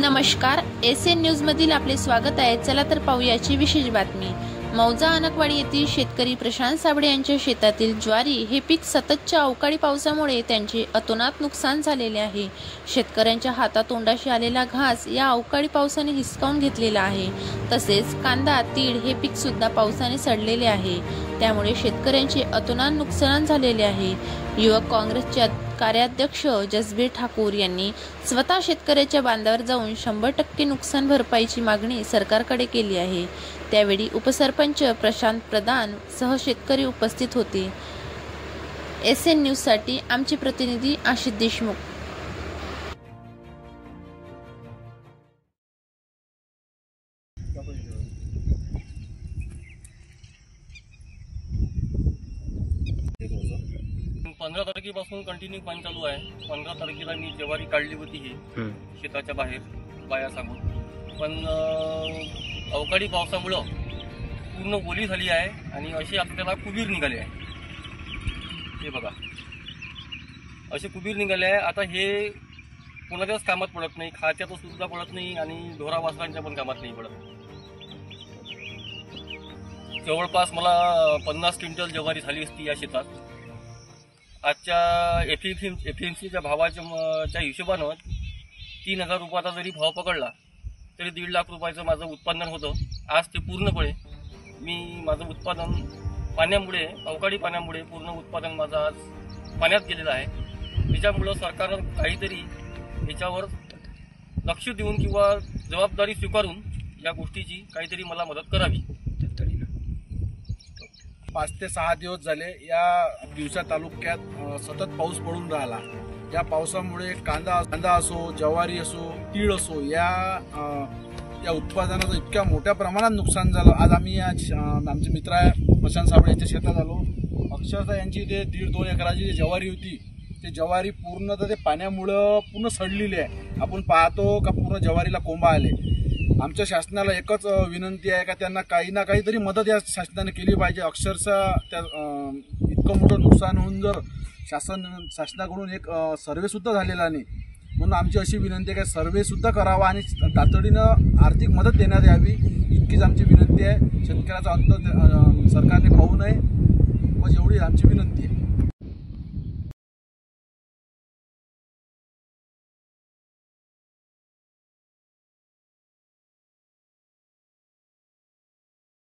नमस्कार, SN news मधील आपले स्वागत आहे। चला तर पाहूयाची विशेष बातमी। मौजा अनकवाडी येथील शेतकरी प्रशांत साबळे यांच्या शेतातील ज्वारी हे पीक सततच्या अवकाळी पावसामुळे त्यांचे अतोनात नुकसान झालेले आहे। शेतकऱ्यांच्या हातातोंडाशी आलेला घास या अवकाळी पावसाने हिसकावून घेतलेला आहे। तसेच कांदा, तीळ हे पीक सुद्धा पावसाने सडलेले आहे। त्यामुळे शेतकऱ्यांचे अतोनात नुकसान झालेले आहे। युवक काँग्रेसचे कार्याध्यक्ष जसबीर ठाकूर यांनी स्वतः शेतकऱ्याच्या बांधावर जाऊन 100% नुकसान भरपाईची मागणी सरकारकडे केली आहे। त्यावेळी उपसरपंच प्रशांत प्रधान सह शेतकरी उपस्थित होते। एसएन न्यूज साठी आमचे प्रतिनिधी आशिष देशमुख। पंधरा तारखेपासून कंटिन्यू पाणी चालू आहे। 15 तारखेला मी ज्वारी काढली होती ही शेताच्या बाहेर बाया सांगून, पण अवकाळी पावसामुळे पूर्ण ओली झाली आहे आणि असे आपल्याला कुबीर निघाले आहे। हे बघा, असे कुबीर निघाले आहे। आता हे कोणाच्याच कामात पडत नाही, खात्यात सुद्धा पडत नाही आणि ढोरा वासरांच्या पण कामात नाही पडत। जवळपास मला 50 क्विंटल ज्वारी झाली असती या शेतात। आजच्या एफएमसीच्या भावाच्या हिशोबानं 3000 रुपयाचा जरी भाव पकडला तरी 1.5 लाख रुपयाचं माझं उत्पन्न होतं। आज ते पूर्णपणे माझं उत्पादन पाण्यामुळे, अवकाळी पाण्यामुळे पूर्ण उत्पादन माझं आज पाण्यात गेलेलं आहे। त्याच्यामुळं सरकारनं काहीतरी याच्यावर लक्ष देऊन किंवा जबाबदारी स्वीकारून या गोष्टीची काहीतरी मला मदत करावी। 5 ते 6 दिवस झाले या दिवसा तालुक्यात सतत पाऊस पडून राहिला। या पावसामुळे कांदा असो, ज्वारी असो, तीळ असो या उत्पादनाचं इतक्या मोठ्या प्रमाणात नुकसान झालं। आज आम्ही आमचे मित्र आहे प्रशांत साबळे यांच्या शेतात आलो। अक्षरशः यांची ते 1.5-2 एकराची जी ज्वारी होती ते ज्वारी पूर्ण तर ते पाण्यामुळं पूर्ण सडलेली आहे। आपण पाहतो का पूर्ण ज्वारीला कोंबा आले। आमच्या शासनाला एकच विनंती आहे का त्यांना काही ना काहीतरी मदत या शासनाने केली पाहिजे। अक्षरशः त्या इतकं मोठं नुकसान होऊन जर शासनाकडून एक सर्वे सुद्धा झालेला नाही, म्हणून आमची अशी विनंती आहे की सर्वे सुद्धा करावा आणि तातडीनं आर्थिक मदत देण्यात यावी, इतकीच आमची विनंती आहे। शेतकऱ्याचा अंत सरकारने पाहू नये, बस एवढी आमची विनंती आहे।